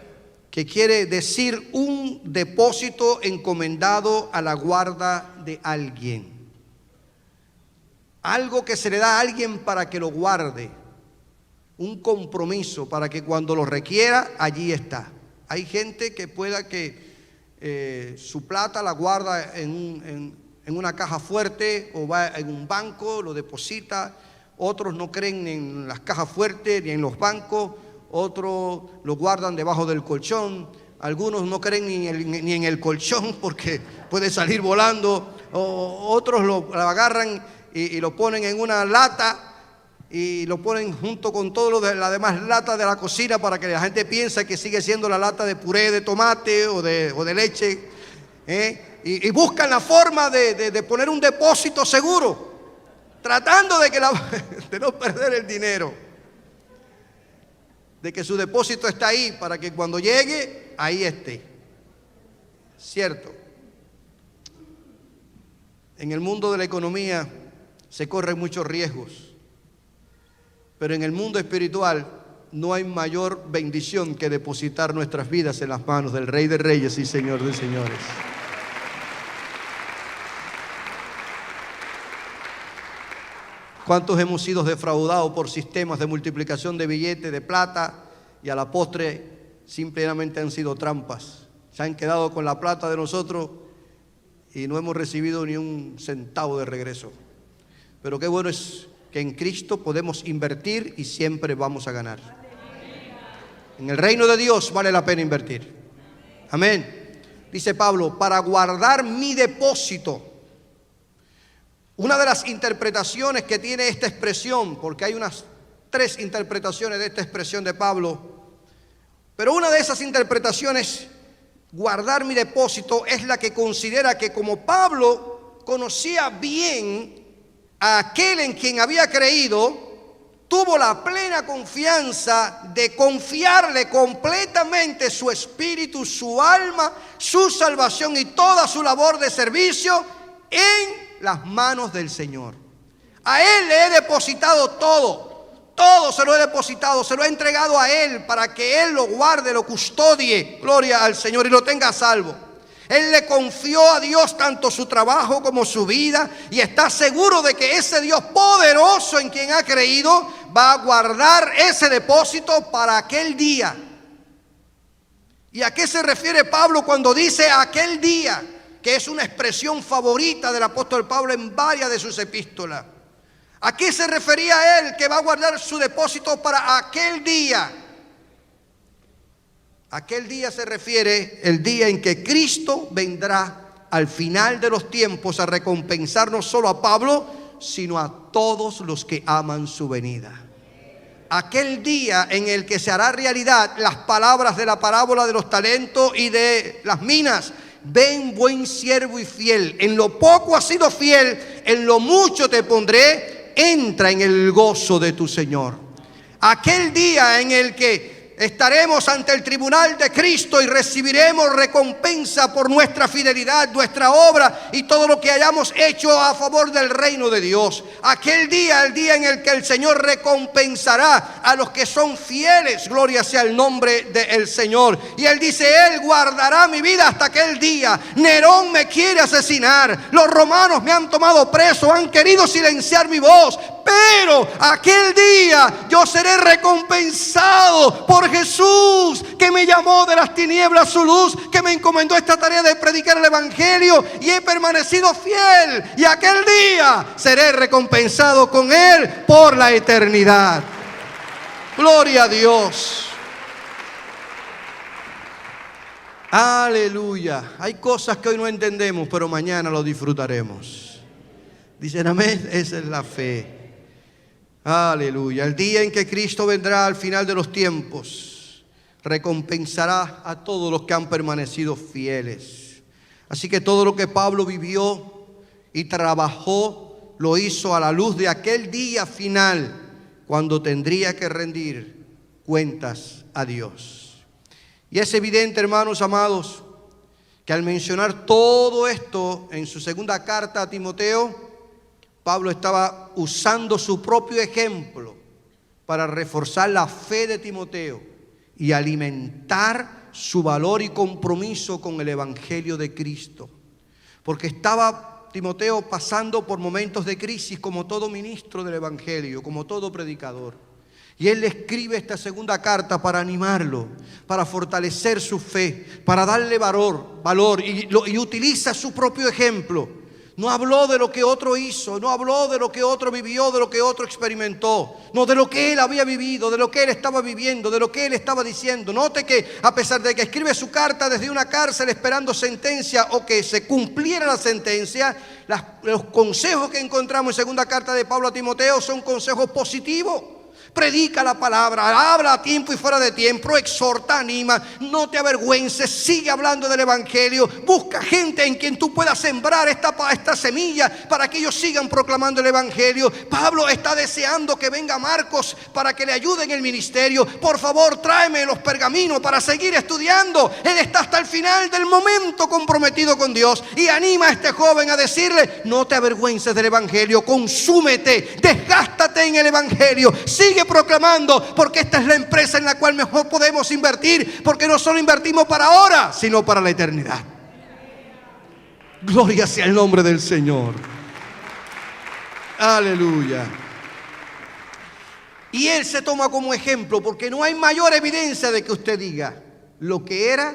que quiere decir un depósito encomendado a la guarda de alguien. Algo que se le da a alguien para que lo guarde. Un compromiso para que cuando lo requiera, allí está. Hay gente que pueda que su plata la guarda en una caja fuerte o va en un banco, lo deposita. Otros no creen en las cajas fuertes ni en los bancos. Otros lo guardan debajo del colchón. Algunos no creen ni en el colchón porque puede salir volando. Otros lo agarran y lo ponen en una lata y lo ponen junto con todo las demás latas de la cocina para que la gente piense que sigue siendo la lata de puré de tomate o de leche. Y buscan la forma de poner un depósito seguro, tratando de no perder el dinero, de que su depósito está ahí para que cuando llegue, ahí esté. Cierto. En el mundo de la economía se corren muchos riesgos, pero en el mundo espiritual no hay mayor bendición que depositar nuestras vidas en las manos del Rey de Reyes y Señor de Señores. ¿Cuántos hemos sido defraudados por sistemas de multiplicación de billetes de plata y a la postre simplemente han sido trampas? Se han quedado con la plata de nosotros y no hemos recibido ni un centavo de regreso. Pero qué bueno es que en Cristo podemos invertir y siempre vamos a ganar. En el reino de Dios vale la pena invertir. Amén. Dice Pablo: para guardar mi depósito. Una de las interpretaciones que tiene esta expresión, porque hay unas 3 interpretaciones de esta expresión de Pablo, pero una de esas interpretaciones, guardar mi depósito, es la que considera que como Pablo conocía bien a aquel en quien había creído, tuvo la plena confianza de confiarle completamente su espíritu, su alma, su salvación y toda su labor de servicio en las manos del Señor. A Él le he depositado todo se lo he depositado, se lo he entregado a Él para que Él lo guarde, lo custodie, gloria al Señor, y lo tenga a salvo. Él le confió a Dios tanto su trabajo como su vida y está seguro de que ese Dios poderoso en quien ha creído va a guardar ese depósito para aquel día. ¿Y a qué se refiere Pablo cuando dice aquel día? Que es una expresión favorita del apóstol Pablo en varias de sus epístolas. ¿A qué se refería él que va a guardar su depósito para aquel día? Aquel día se refiere el día en que Cristo vendrá al final de los tiempos a recompensar no solo a Pablo, sino a todos los que aman su venida. Aquel día en el que se hará realidad las palabras de la parábola de los talentos y de las minas. Ven, buen siervo y fiel, en lo poco has sido fiel, en lo mucho te pondré, entra en el gozo de tu Señor. Aquel día en el que estaremos ante el tribunal de Cristo y recibiremos recompensa por nuestra fidelidad, nuestra obra y todo lo que hayamos hecho a favor del reino de Dios. Aquel día, el día en el que el Señor recompensará a los que son fieles, gloria sea el nombre del Señor. Y Él dice: Él guardará mi vida hasta aquel día. Nerón me quiere asesinar, los romanos me han tomado preso, han querido silenciar mi voz, pero aquel día yo seré recompensado por Jesús, que me llamó de las tinieblas a su luz, que me encomendó esta tarea de predicar el evangelio, y he permanecido fiel, y aquel día seré recompensado con Él por la eternidad. Gloria a Dios. Aleluya. Hay cosas que hoy no entendemos, pero mañana lo disfrutaremos. Dicen amén. Esa es la fe. Aleluya. El día en que Cristo vendrá al final de los tiempos, recompensará a todos los que han permanecido fieles. Así que todo lo que Pablo vivió y trabajó, lo hizo a la luz de aquel día final, cuando tendría que rendir cuentas a Dios. Y es evidente, hermanos amados, que al mencionar todo esto en su segunda carta a Timoteo, Pablo estaba usando su propio ejemplo para reforzar la fe de Timoteo y alimentar su valor y compromiso con el Evangelio de Cristo. Porque estaba Timoteo pasando por momentos de crisis, como todo ministro del Evangelio, como todo predicador. Y él le escribe esta segunda carta para animarlo, para fortalecer su fe, para darle valor y utiliza su propio ejemplo. No habló de lo que otro hizo, no habló de lo que otro vivió, de lo que otro experimentó, no de lo que él había vivido, de lo que él estaba viviendo, de lo que él estaba diciendo. Note que a pesar de que escribe su carta desde una cárcel esperando sentencia o que se cumpliera la sentencia, los consejos que encontramos en segunda carta de Pablo a Timoteo son consejos positivos. Predica la palabra, habla a tiempo y fuera de tiempo, exhorta, anima, no te avergüences, sigue hablando del Evangelio, busca gente en quien tú puedas sembrar esta semilla para que ellos sigan proclamando el Evangelio. Pablo está deseando que venga Marcos para que le ayude en el ministerio. Por favor, tráeme los pergaminos para seguir estudiando. Él está hasta el final del momento comprometido con Dios y anima a este joven a decirle: no te avergüences del Evangelio, consúmete, desgástate en el Evangelio, sigue proclamando, porque esta es la empresa en la cual mejor podemos invertir, porque no solo invertimos para ahora, sino para la eternidad. Gloria sea el nombre del Señor. Aleluya. Y él se toma como ejemplo, porque no hay mayor evidencia de que usted diga lo que era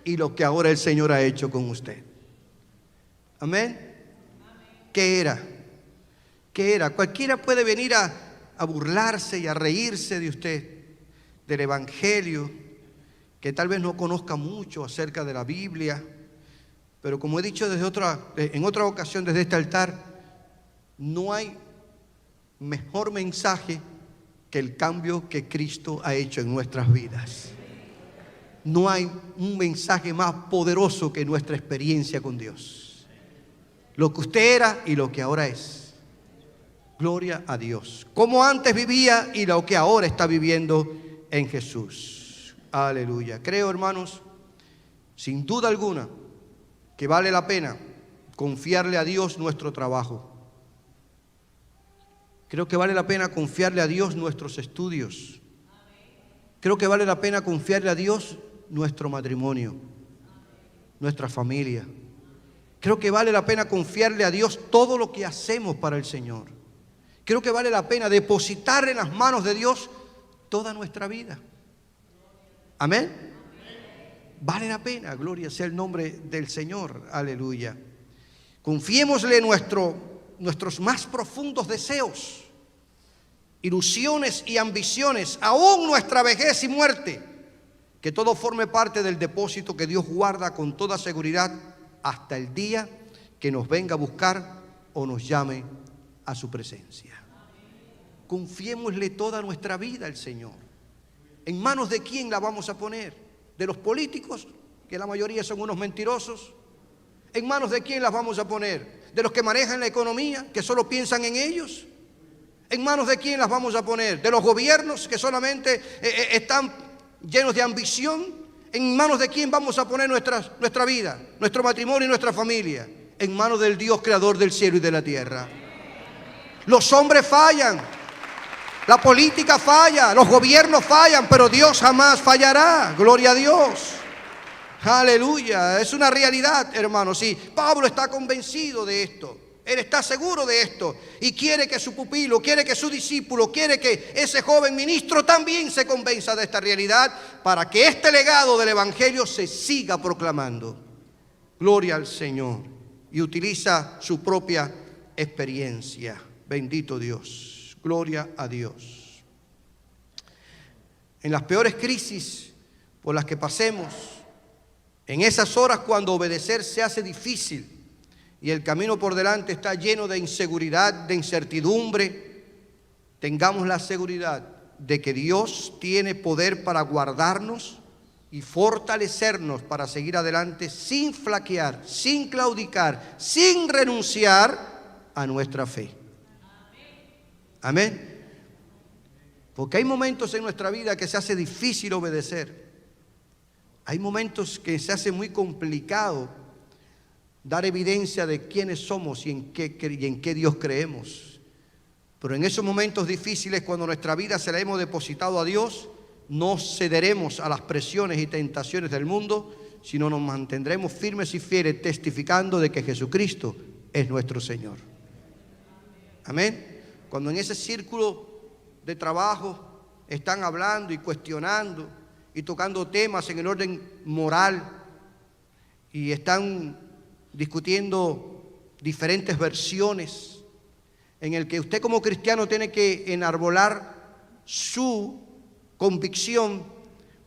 y lo que ahora el Señor ha hecho con usted. Amén. ¿Qué era? ¿Qué era? Cualquiera puede venir a burlarse y a reírse de usted, del Evangelio, que tal vez no conozca mucho acerca de la Biblia, pero como he dicho en otra ocasión desde este altar, no hay mejor mensaje que el cambio que Cristo ha hecho en nuestras vidas. No hay un mensaje más poderoso que nuestra experiencia con Dios. Lo que usted era y lo que ahora es. Gloria a Dios. Como antes vivía y lo que ahora está viviendo en Jesús. Aleluya. Creo, hermanos, sin duda alguna, que vale la pena confiarle a Dios nuestro trabajo. Creo que vale la pena confiarle a Dios nuestros estudios. Creo que vale la pena confiarle a Dios nuestro matrimonio, nuestra familia. Creo que vale la pena confiarle a Dios todo lo que hacemos para el Señor. Creo que vale la pena depositar en las manos de Dios toda nuestra vida. Amén. Vale la pena, gloria sea el nombre del Señor. Aleluya. Confiémosle nuestros más profundos deseos, ilusiones y ambiciones, aún nuestra vejez y muerte. Que todo forme parte del depósito que Dios guarda con toda seguridad hasta el día que nos venga a buscar o nos llame a su presencia. Confiémosle toda nuestra vida al Señor. ¿En manos de quién la vamos a poner? ¿De los políticos, que la mayoría son unos mentirosos? ¿En manos de quién las vamos a poner? ¿De los que manejan la economía, que solo piensan en ellos? ¿En manos de quién las vamos a poner? ¿De los gobiernos, que solamente están llenos de ambición? ¿En manos de quién vamos a poner nuestra vida, nuestro matrimonio y nuestra familia? En manos del Dios creador del cielo y de la tierra. Los hombres fallan, la política falla, los gobiernos fallan, pero Dios jamás fallará. Gloria a Dios. Aleluya. Es una realidad, hermanos. Sí, Pablo está convencido de esto. Él está seguro de esto y quiere que su pupilo, quiere que su discípulo, quiere que ese joven ministro también se convenza de esta realidad para que este legado del Evangelio se siga proclamando. Gloria al Señor. Y utiliza su propia experiencia. Bendito Dios. Gloria a Dios. En las peores crisis por las que pasemos, En esas horas cuando obedecer se hace difícil y el camino por delante está lleno de inseguridad, de incertidumbre, tengamos la seguridad de que Dios tiene poder para guardarnos y fortalecernos para seguir adelante sin flaquear, sin claudicar, sin renunciar a nuestra fe. Amén. Porque hay momentos en nuestra vida que se hace difícil obedecer. Hay momentos que se hace muy complicado dar evidencia de quiénes somos y en qué Dios creemos. Pero en esos momentos difíciles, cuando nuestra vida se la hemos depositado a Dios, no cederemos a las presiones y tentaciones del mundo, sino nos mantendremos firmes y fieles testificando de que Jesucristo es nuestro Señor. Amén. Cuando en ese círculo de trabajo están hablando y cuestionando y tocando temas en el orden moral y están discutiendo diferentes versiones en el que usted como cristiano tiene que enarbolar su convicción.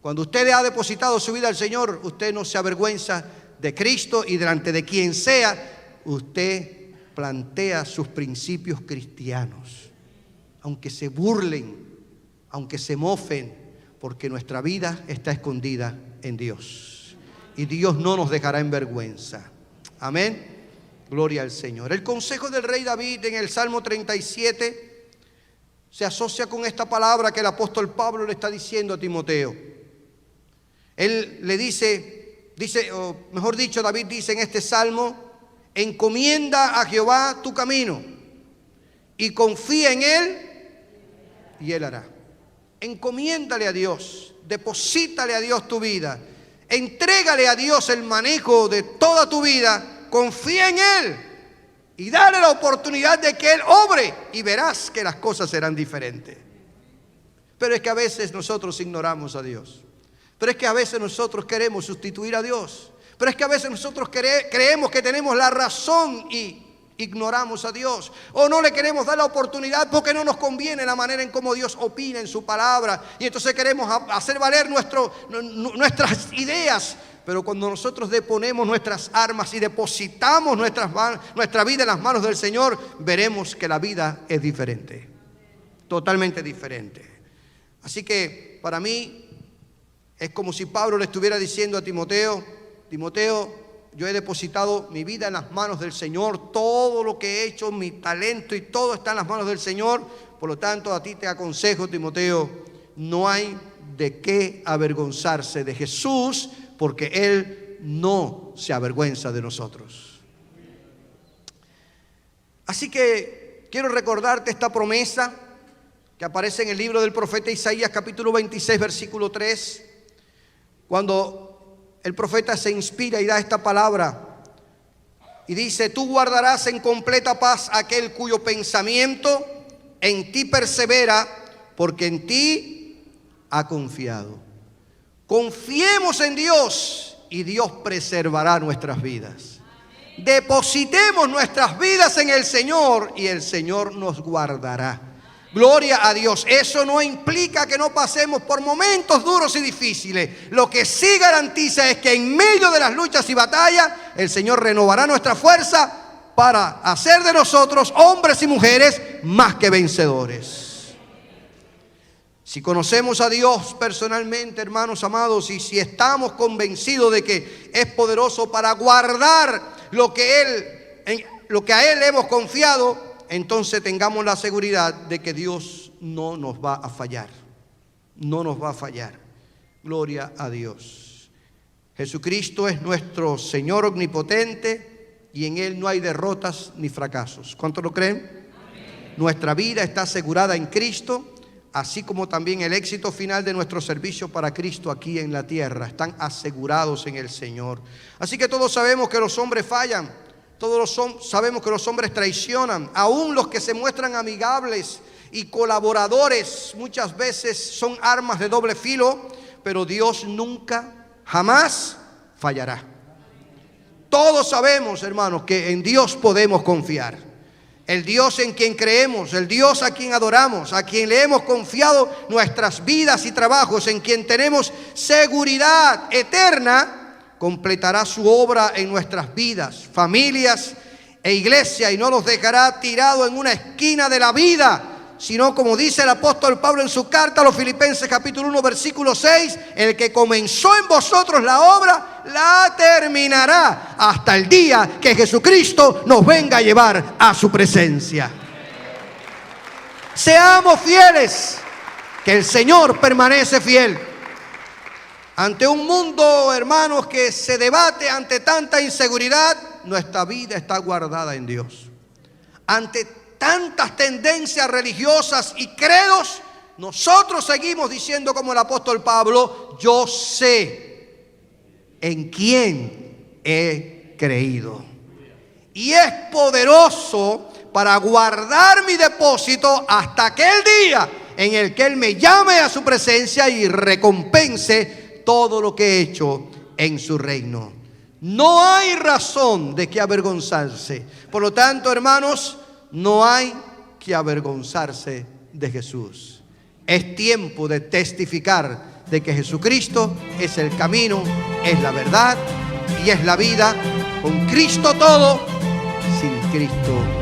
Cuando usted le ha depositado su vida al Señor, usted no se avergüenza de Cristo y delante de quien sea, usted plantea sus principios cristianos, aunque se burlen, aunque se mofen, porque nuestra vida está escondida en Dios y Dios no nos dejará en vergüenza. Amén. Gloria al Señor. El consejo del rey David en el Salmo 37 se asocia con esta palabra que el apóstol Pablo le está diciendo a Timoteo. Él le dice, o mejor dicho, David dice en este salmo: encomienda a Jehová tu camino y confía en Él y Él hará. Encomiéndale a Dios, deposítale a Dios tu vida, entrégale a Dios el manejo de toda tu vida, confía en Él y dale la oportunidad de que Él obre y verás que las cosas serán diferentes. Pero es que a veces nosotros ignoramos a Dios, pero es que a veces nosotros queremos sustituir a Dios, pero es que a veces nosotros creemos que tenemos la razón y ignoramos a Dios, o no le queremos dar la oportunidad porque no nos conviene la manera en cómo Dios opina en su palabra, y entonces queremos hacer valer nuestras ideas. Pero cuando nosotros deponemos nuestras armas y depositamos nuestra vida en las manos del Señor, veremos que la vida es diferente, totalmente diferente. Así que para mí es como si Pablo le estuviera diciendo a Timoteo: Timoteo, yo he depositado mi vida en las manos del Señor, todo lo que he hecho, mi talento y todo está en las manos del Señor. Por lo tanto, a ti te aconsejo, Timoteo, no hay de qué avergonzarse de Jesús, porque Él no se avergüenza de nosotros. Así que quiero recordarte esta promesa que aparece en el libro del profeta Isaías, capítulo 26, versículo 3, cuando el profeta se inspira y da esta palabra y dice: tú guardarás en completa paz aquel cuyo pensamiento en ti persevera, porque en ti ha confiado. Confiemos en Dios y Dios preservará nuestras vidas. Depositemos nuestras vidas en el Señor y el Señor nos guardará. Gloria a Dios. Eso no implica que no pasemos por momentos duros y difíciles. Lo que sí garantiza es que en medio de las luchas y batallas, el Señor renovará nuestra fuerza para hacer de nosotros hombres y mujeres más que vencedores. Si conocemos a Dios personalmente, hermanos amados, y si estamos convencidos de que es poderoso para guardar lo que a Él hemos confiado, entonces tengamos la seguridad de que Dios no nos va a fallar. No nos va a fallar. Gloria a Dios. Jesucristo es nuestro Señor omnipotente y en Él no hay derrotas ni fracasos. ¿Cuántos lo creen? Amén. Nuestra vida está asegurada en Cristo, así como también el éxito final de nuestro servicio para Cristo aquí en la tierra. Están asegurados en el Señor. Así que todos sabemos que los hombres fallan. Sabemos que los hombres traicionan. Aún los que se muestran amigables y colaboradores muchas veces son armas de doble filo, pero Dios nunca, jamás fallará. Todos sabemos, hermanos, que en Dios podemos confiar. El Dios en quien creemos, el Dios a quien adoramos, a quien le hemos confiado nuestras vidas y trabajos, en quien tenemos seguridad eterna, completará su obra en nuestras vidas, familias e iglesia, y no los dejará tirados en una esquina de la vida, sino, como dice el apóstol Pablo en su carta a los Filipenses capítulo 1 versículo 6, el que comenzó en vosotros la obra, la terminará hasta el día que Jesucristo nos venga a llevar a su presencia. Seamos fieles, que el Señor permanece fiel. Ante un mundo, hermanos, que se debate ante tanta inseguridad, nuestra vida está guardada en Dios. Ante tantas tendencias religiosas y credos, nosotros seguimos diciendo como el apóstol Pablo: yo sé en quién he creído. Y es poderoso para guardar mi depósito hasta aquel día en el que Él me llame a su presencia y recompense todo lo que he hecho en su reino. No hay razón de que avergonzarse. Por lo tanto, hermanos, no hay que avergonzarse de Jesús. Es tiempo de testificar de que Jesucristo es el camino, es la verdad y es la vida. Con Cristo todo, sin Cristo